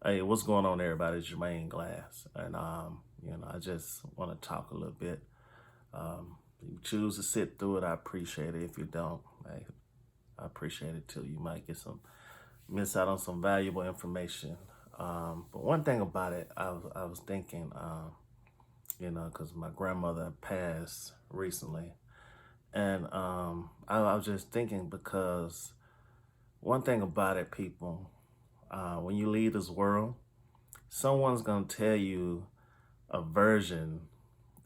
Hey, what's going on, everybody? It's Jermaine Glass, and I just want to talk a little bit. If you choose to sit through it, I appreciate it. If you don't, hey, I appreciate it too. You might miss out on some valuable information. But one thing about it, I was thinking, because my grandmother passed recently, and I was just thinking because one thing about it, people, when you leave this world, someone's gonna tell you a version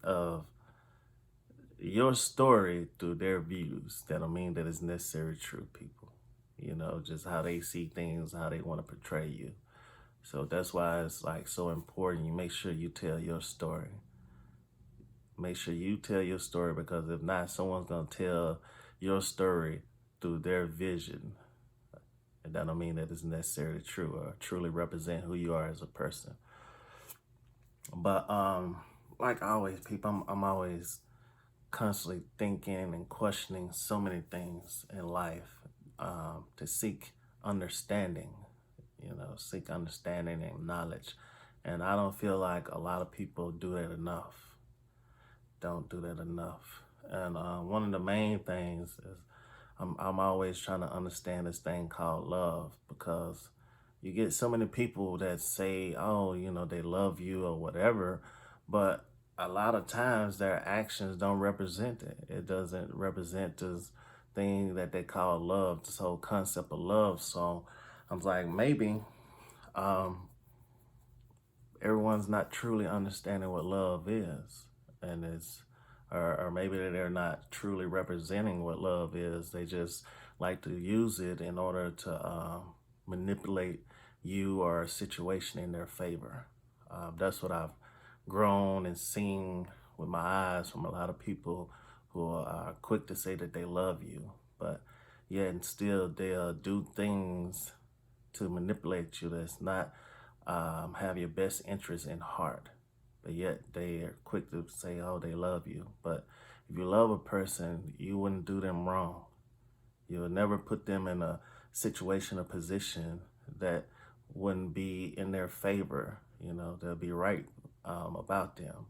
of your story through their views. That don't mean that it's necessarily true, people. Just how they see things, how they want to portray you. So that's why it's like so important. You make sure you tell your story. Make sure you tell your story, because if not, someone's gonna tell your story through their vision. And that don't mean that it's necessarily true or truly represent who you are as a person. But like always, people, I'm always constantly thinking and questioning so many things in life, to seek understanding, seek understanding and knowledge. And I don't feel like a lot of people do that enough. Don't do that enough. And one of the main things is I'm always trying to understand this thing called love, because you get so many people that say, oh, they love you or whatever, but a lot of times their actions don't represent it. It doesn't represent this thing that they call love, this whole concept of love. So I was like, maybe um, everyone's not truly understanding what love is, and or maybe they're not truly representing what love is. They just like to use it in order to manipulate you or a situation in their favor. That's what I've grown and seen with my eyes from a lot of people who are quick to say that they love you, but yet and still they'll do things to manipulate you that's not have your best interest in heart. But yet they are quick to say, oh, they love you. But if you love a person, you wouldn't do them wrong. You would never put them in a situation, a position that wouldn't be in their favor. They'll be right about them.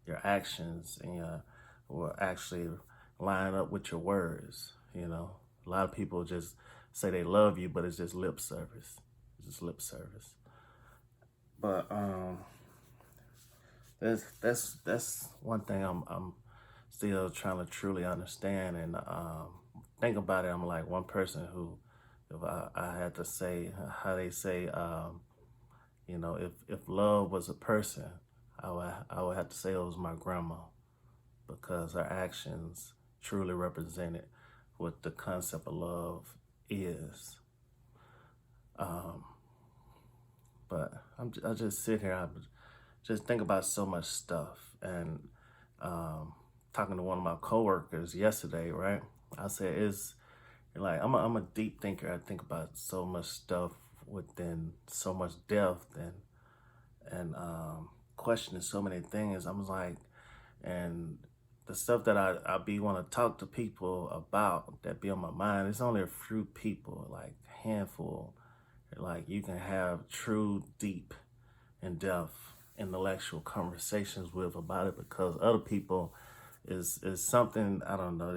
Your actions will actually line up with your words. A lot of people just say they love you, but it's just lip service. It's just lip service. But that's one thing I'm still trying to truly understand and think about it. I'm like one person who, if I had to say how they say, if love was a person, I would have to say it was my grandma, because her actions truly represented what the concept of love is. Um, but I just sit here, I just think about so much stuff. And talking to one of my coworkers yesterday, right? I said, it's like I'm a deep thinker. I think about so much stuff within so much depth, and questioning so many things. I'm like, and the stuff that I be want to talk to people about that be on my mind, it's only a few people, like handful. Like you can have true, deep, in-depth, intellectual conversations with about it, because other people is something, I don't know.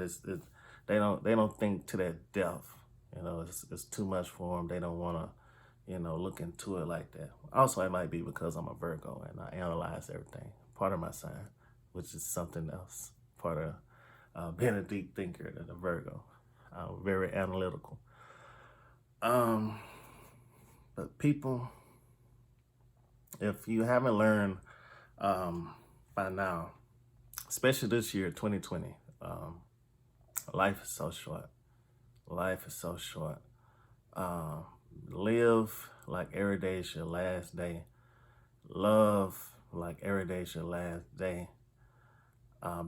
They don't think to that depth. It's too much for them. They don't want to look into it like that. Also, it might be because I'm a Virgo and I analyze everything. Part of my sign, which is something else. Part of being a deep thinker than a Virgo. Very analytical. Um, but people, if you haven't learned by now, especially this year, 2020, life is so short. Life is so short. Um, Live like every day is your last day. Love like every day is your last day.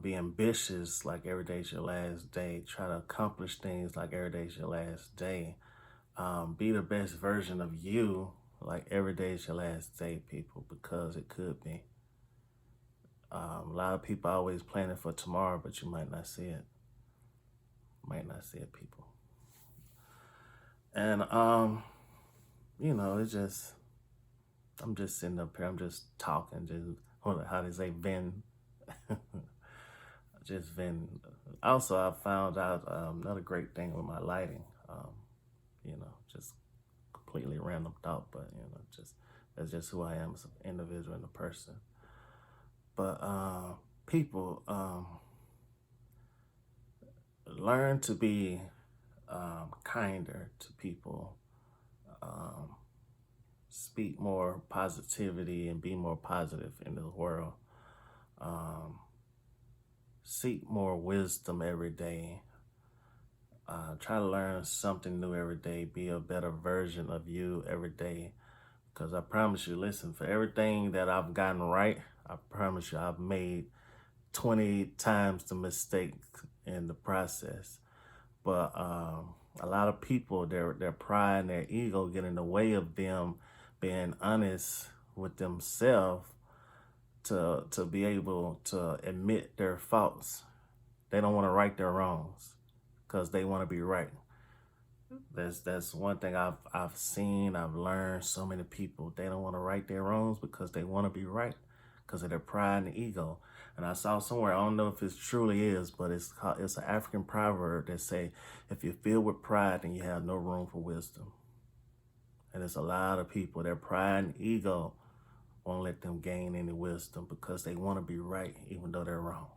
Be ambitious like every day is your last day. Try to accomplish things like every day is your last day. Be the best version of you like every day is your last day, people, because it could be. A lot of people are always planning for tomorrow, but you might not see it. Might not see it, people. And it's just I'm just sitting up here, I'm just talking, just, how they say, vent. Just vent. Also, I found out another great thing with my lighting. Just completely random thought, but just that's just who I am as an individual and a person. But people, learn to be kinder to people. Um, Speak more positivity and be more positive in the world. Um, Seek more wisdom every day. Try to learn something new every day. Be a better version of you every day. Because I promise you, listen, for everything that I've gotten right, I promise you, I've made 20 times the mistake in the process. But a lot of people, their pride and their ego get in the way of them being honest with themselves to be able to admit their faults. They don't want to right their wrongs because they want to be right. That's one thing I've seen, I've learned. So many people, they don't want to right their wrongs because they want to be right because of their pride and ego. And I saw somewhere, I don't know if it truly is, but it's an African proverb that say, if you're filled with pride, then you have no room for wisdom. And there's a lot of people, their pride and ego won't let them gain any wisdom because they want to be right even though they're wrong.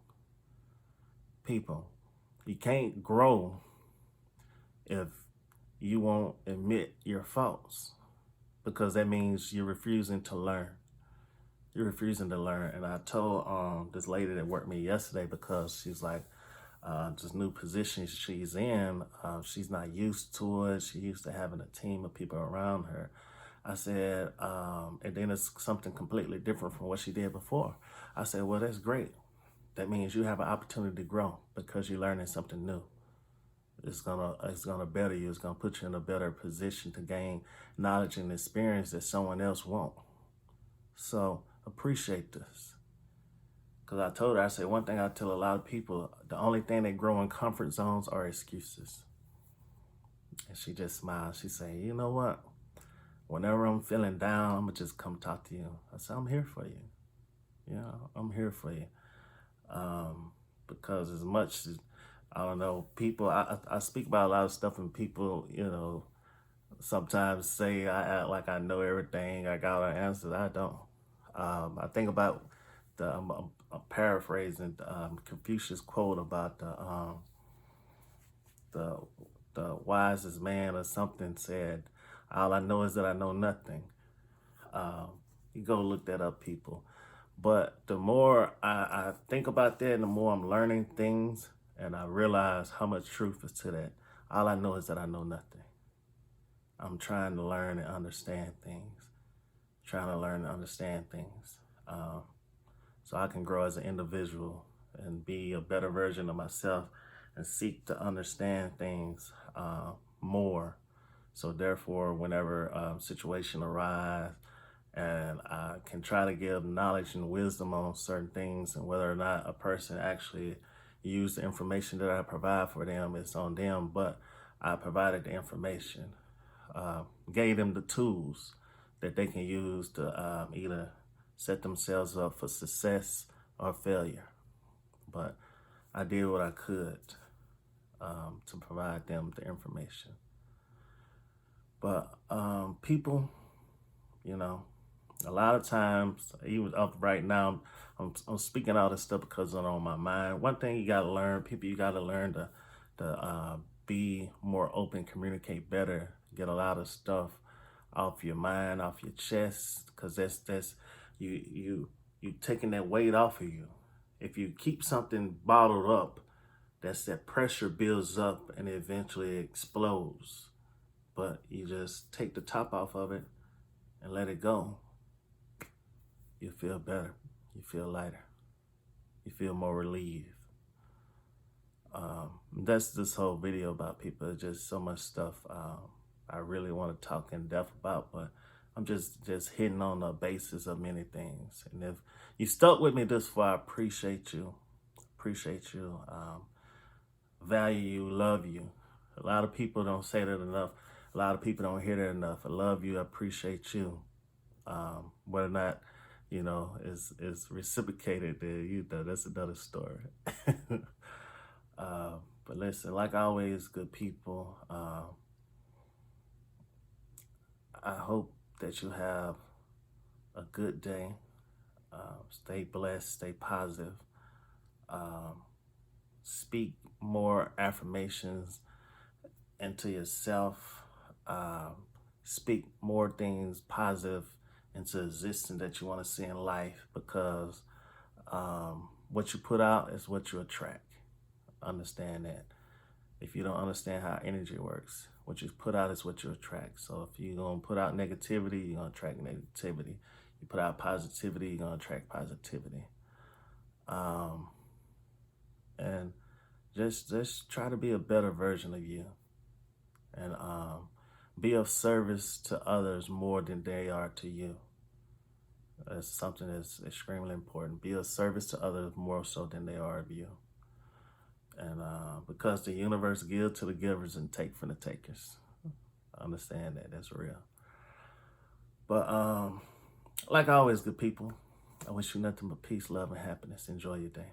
People, you can't grow if you won't admit your faults, because that means you're refusing to learn. You're refusing to learn. And I told this lady that worked me yesterday, because she's like, this new position she's in, she's not used to it. She used to having a team of people around her. I said, and then it's something completely different from what she did before. I said, well, that's great. That means you have an opportunity to grow because you're learning something new. It's gonna better you. It's gonna put you in a better position to gain knowledge and experience that someone else won't. So appreciate this. Because I told her, I said, one thing I tell a lot of people, the only thing that grow in comfort zones are excuses. And she just smiled. She said, you know what? Whenever I'm feeling down, I'm gonna just come talk to you. I said, I'm here for you. Yeah, I'm here for you. Because as much as, I don't know, people, I speak about a lot of stuff, and people, sometimes say I act like I know everything, I got all the answers. I don't. I think about I'm paraphrasing Confucius quote about the wisest man or something said, all I know is that I know nothing. You go look that up, people. But the more I think about that, and the more I'm learning things, and I realize how much truth is to that. All I know is that I know nothing. I'm trying to learn and understand things. Trying to learn and understand things. So I can grow as an individual and be a better version of myself and seek to understand things more. So therefore, whenever a situation arises, and I can try to give knowledge and wisdom on certain things, and whether or not a person actually use the information that I provide for them, it's on them, but I provided the information, gave them the tools that they can use to either set themselves up for success or failure. But I did what I could to provide them the information. But people, a lot of times, even up right now, I'm speaking all this stuff because it's on my mind. One thing you got to learn, people, you got to learn to be more open, communicate better, get a lot of stuff off your mind, off your chest, because that's you taking that weight off of you. If you keep something bottled up, that pressure builds up and it eventually explodes. But you just take the top off of it and let it go. You feel better. You feel lighter. You feel more relieved. That's this whole video about, people. It's just so much stuff I really want to talk in depth about, but I'm just hitting on the basis of many things. And if you stuck with me this far, I appreciate you. Appreciate you. Value you, love you. A lot of people don't say that enough. A lot of people don't hear that enough. I love you. I appreciate you. Whether or not, is reciprocated, then, that's another story. But listen, like always, good people, I hope that you have a good day. Stay blessed, stay positive. Um, Speak more affirmations into yourself. Speak more things positive into existence that you want to see in life, because what you put out is what you attract. Understand that. If you don't understand how energy works, what you put out is what you attract. So if you're going to put out negativity, you're going to attract negativity. You put out positivity, you're going to attract positivity. Um, and just try to be a better version of you, and be of service to others more than they are to you. That's something that's extremely important. Be of service to others more so than they are of you. And because the universe gives to the givers and take from the takers. Understand that. That's real. But like always, good people, I wish you nothing but peace, love, and happiness. Enjoy your day.